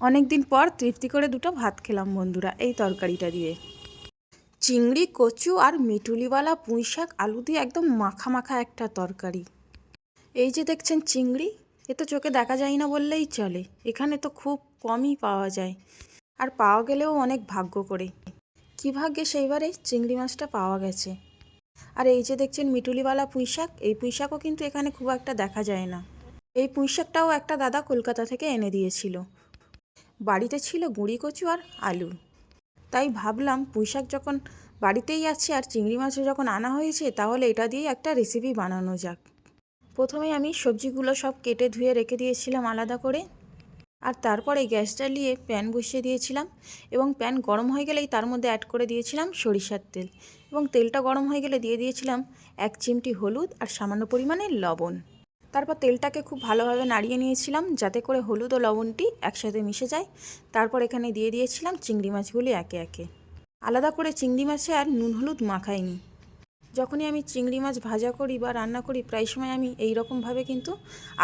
অনেক দিন পর তৃপ্তি করে দুটো ভাত খেলাম বন্ধুরা এই তরকারিটা দিয়ে। চিংড়ি, কচু আর মিটুলিওয়ালা পুঁই শাক আলু দিয়ে একদম মাখা মাখা একটা তরকারি। এই যে দেখছেন চিংড়ি, এ তো চোখে দেখা যায় না বললেই চলে। এখানে তো খুব কমই পাওয়া যায়, আর পাওয়া গেলেও অনেক ভাগ্য করে। কী ভাগ্যে সেইবারে চিংড়ি মাছটা পাওয়া গেছে। আর এই যে দেখছেন মিটুলিওয়ালা পুঁই শাক, এই পুঁই শাকও কিন্তু এখানে খুব একটা দেখা যায় না। এই পুঁই শাকটাও একটা দাদা কলকাতা থেকে এনে দিয়েছিল। বাড়িতে ছিল গুঁড়ি কচু আর আলু, তাই ভাবলাম পুঁই শাক যখন বাড়িতেই আছে আর চিংড়ি মাছও যখন আনা হয়েছে, তাহলে এটা দিয়ে একটা রেসিপি বানানো যাক। প্রথমে আমি সবজিগুলো সব কেটে ধুয়ে রেখে দিয়েছিলাম আলাদা করে, আর তারপরে গ্যাস জ্বালিয়ে প্যান বসিয়ে দিয়েছিলাম এবং প্যান গরম হয়ে গেলেই তার মধ্যে অ্যাড করে দিয়েছিলাম সরিষার তেল, এবং তেলটা গরম হয়ে গেলে দিয়ে দিয়েছিলাম 1 চিমটি হলুদ আর সামান্য পরিমাণে লবণ। তারপর তেলটাকে খুব ভালোভাবে নাড়িয়ে নিয়েছিলাম যাতে করে হলুদ ও লবণটি একসাথে মিশে যায়। তারপর এখানে দিয়ে দিয়েছিলাম চিংড়ি মাছগুলি একে একে। আলাদা করে চিংড়ি মাছে আর নুন হলুদ মাখাইনি। যখনই আমি চিংড়ি মাছ ভাজা করি বা রান্না করি, প্রায় সময় আমি এই রকমভাবে কিন্তু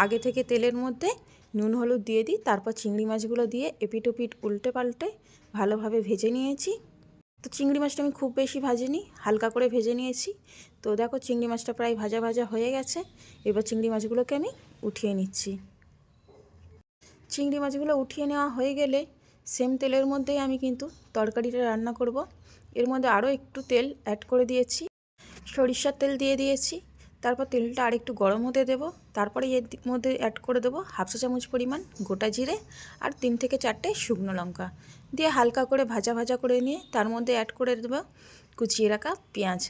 আগে থেকে তেলের মধ্যে নুন হলুদ দিয়ে দিই। তারপর চিংড়ি মাছগুলো দিয়ে এপিট ওপিট উল্টে পাল্টে ভালোভাবে ভেজে নিয়েছি। তো চিংড়ি মাছটা আমি খুব বেশি ভাজিনি, হালকা করে ভেজে নিয়েছি। তো দেখো চিংড়ি মাছটা প্রায় ভাজা ভাজা হয়ে গেছে। এবার চিংড়ি মাছগুলোকে আমি উঠিয়ে নিচ্ছি। চিংড়ি মাছগুলো উঠিয়ে নেওয়া হয়ে গেলে সেম তেলের মধ্যেই আমি কিন্তু তরকারিটা রান্না করব। এর মধ্যে আরও একটু তেল অ্যাড করে দিয়েছি, সরিষার তেল দিয়ে দিয়েছি। তারপর তেলটা আর একটু গরম হতে দেব। তারপরে এর মধ্যে অ্যাড করে দেবো 1/2 চা চামচ পরিমাণ গোটা জিরে আর 3 থেকে 4টে শুকনো লঙ্কা দিয়ে হালকা করে ভাজা ভাজা করে নিয়ে তার মধ্যে অ্যাড করে দেবো কুচিয়ে রাখা পেঁয়াজ।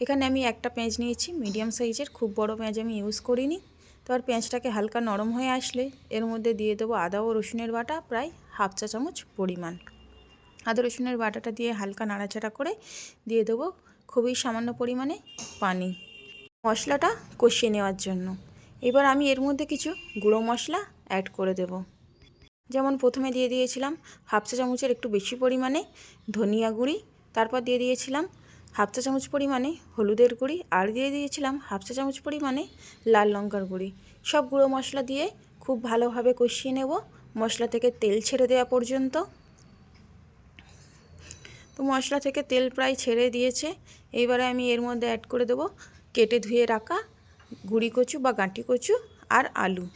এখানে আমি একটা পেঁয়াজ নিয়েছি মিডিয়াম সাইজের, খুব বড় পেঁয়াজ আমি ইউজ করিনি। তো আর পেঁয়াজটাকে হালকা নরম হয়ে আসলে এর মধ্যে দিয়ে দেবো আদা ও রসুনের বাটা প্রায় 1/2 চা চামচ পরিমাণ। আদা রসুনের বাটাটা দিয়ে হালকা নাড়াচাড়া করে দিয়ে দেবো খুবই সামান্য পরিমাণে পানি, মশলাটা কষিয়ে নেওয়ার জন্য। এবার আমি এর মধ্যে কিছু গুঁড়ো মশলা অ্যাড করে দেব। যেমন প্রথমে দিয়ে দিয়েছিলাম 1/2 চা চামচের একটু বেশি পরিমাণে ধনিয়া গুঁড়ি, তারপর দিয়ে দিয়েছিলাম 1/2 চা চামচ পরিমাণে হলুদের গুঁড়ি, আর দিয়ে দিয়েছিলাম 1/2 চা চামচ পরিমাণে লাল লঙ্কার গুঁড়ি। সব গুঁড়ো মশলা দিয়ে খুব ভালোভাবে কষিয়ে নেব মশলা থেকে তেল ছেড়ে দেওয়া পর্যন্ত। তো মশলা থেকে তেল প্রায় ছেড়ে দিয়েছে। এইবারে আমি এর মধ্যে অ্যাড করে দেবো কেটে ধুয়ে রাখা গুঁড়ি কচু বা গাঁটি কচু আর আলু।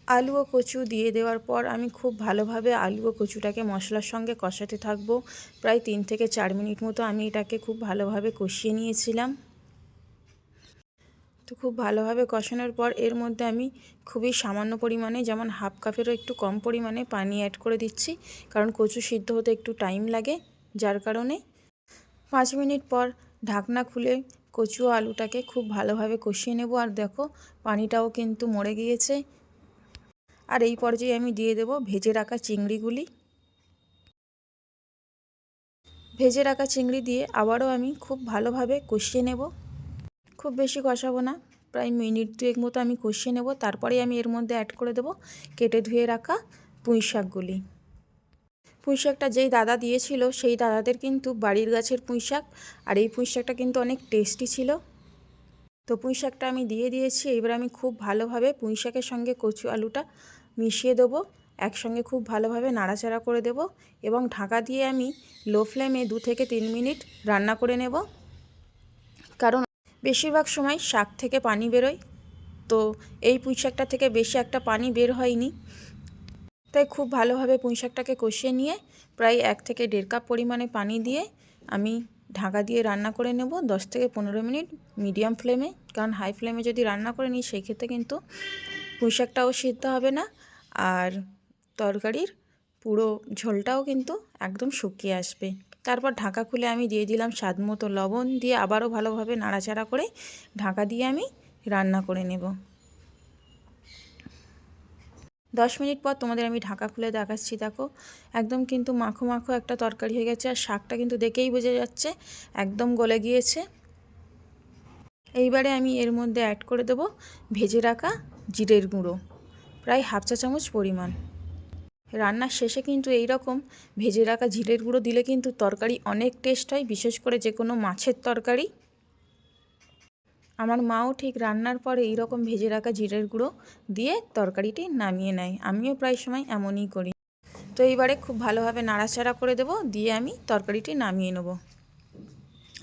আলু ও কচু দিয়ে দেওয়ার পর আমি খুব ভালোভাবে আলু ও কচুটাকে মশলার সঙ্গে কষাতে থাকবো। প্রায় 3 থেকে 4 মিনিট মতো আমি এটাকে খুব ভালোভাবে কষিয়ে নিয়েছিলাম। তো খুব ভালোভাবে কষানোর পর এর মধ্যে আমি খুবই সামান্য পরিমাণে, যেমন 1/2 কাপেরও একটু কম পরিমাণে পানি অ্যাড করে দিচ্ছি, কারণ কচু সিদ্ধ হতে একটু টাইম লাগে। যার কারণে 5 মিনিট পর ঢাকনা খুলে কচু ও আলুটাকে খুব ভালোভাবে কষিয়ে নেব। আর দেখো পানিটাও কিন্তু মরে গিয়েছে। আর এই পর্যায়ে আমি দিয়ে দেব ভেজে রাখা চিংড়িগুলি। ভেজে রাখা চিংড়ি দিয়ে আবারও আমি খুব ভালোভাবে কষিয়ে নেব। খুব বেশি কষাবো না, প্রায় মিনিট 2 মতো আমি কষিয়ে নেব। তারপরে আমি এর মধ্যে অ্যাড করে দেব কেটে ধুয়ে রাখা পুঁই শাকগুলি। পুঁই শাকটা যেই দাদা দিয়েছিল সেই দাদাদের কিন্তু বাড়ির গাছের পুঁই শাক, আর এই পুঁই শাকটা কিন্তু অনেক টেস্টি ছিল। তো পুঁই শাকটা আমি দিয়ে দিয়েছি। এবার আমি খুব ভালোভাবে পুঁই শাকের সঙ্গে কচু আলুটা মিশিয়ে দেবো, একসঙ্গে খুব ভালোভাবে নাড়াচাড়া করে দেব এবং ঢাকা দিয়ে আমি লো ফ্লেমে 2 থেকে 3 মিনিট রান্না করে নেব। কারণ বেশিরভাগ সময় শাক থেকে পানি বেরোয়, তো এই পুঁই শাকটা থেকে বেশি একটা পানি বের হয়নি। তাই খুব ভালোভাবে পুঁই শাকটাকে কষিয়ে নিয়ে প্রায় 1 থেকে 1.5 কাপ পরিমাণে পানি দিয়ে আমি ঢাকা দিয়ে রান্না করে নেব 10 থেকে 15 মিনিট মিডিয়াম ফ্লেমে। কারণ হাই ফ্লেমে যদি রান্না করে নিই সেই ক্ষেত্রে কিন্তু পুঁই শাকটাও সিদ্ধ হবে না, আর তরকারির পুরো ঝোলটাও কিন্তু একদম শুকিয়ে আসবে। তারপর ঢাকা খুলে আমি দিয়ে দিলাম স্বাদ মতো লবণ, দিয়ে আবারও ভালোভাবে নাড়াচাড়া করে ঢাকা দিয়ে আমি রান্না করে নেব। 10 মিনিট পর তোমাদের আমি ঢাকা খুলে দেখাচ্ছি। দেখো একদম কিন্তু মাখো মাখো একটা তরকারি হয়ে গেছে, আর শাকটা কিন্তু দেখেই বোঝা যাচ্ছে একদম গলে গিয়েছে। এইবারে আমি এর মধ্যে অ্যাড করে দেব ভেজে রাখা জিরের গুঁড়ো প্রায় 1/2 চা চামচ পরিমাণ। রান্নার শেষে কিন্তু এই রকম ভেজে রাখা জিরের গুঁড়ো দিলে কিন্তু তরকারি অনেক টেস্ট হয়, বিশেষ করে যে কোনো মাছের তরকারি। আমার মাও ঠিক রান্নার পরে এই রকম ভেজে রাখা জিরের গুঁড়ো দিয়ে তরকারিটি নামিয়ে নেয়। আমিও প্রায় সময় এমনই করি। তো এইবারে খুব ভালোভাবে নাড়াচাড়া করে দেবো, দিয়ে আমি তরকারিটি নামিয়ে নেব।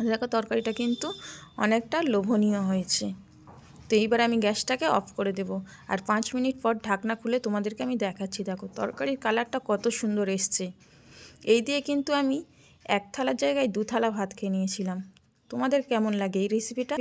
দেখো তরকারিটা কিন্তু অনেকটা লোভনীয় হয়েছে। তো এইবার আমি গ্যাসটাকে অফ করে দেব, আর 5 মিনিট পর ঢাকনা খুলে তোমাদেরকে আমি দেখাচ্ছি। দেখো তরকারির কালারটা কত সুন্দর এসছে। এই দিয়ে কিন্তু আমি 1 থালার জায়গায় 2 থালা ভাত খেয়ে নিয়েছিলাম। তোমাদের কেমন লাগে এই রেসিপিটা?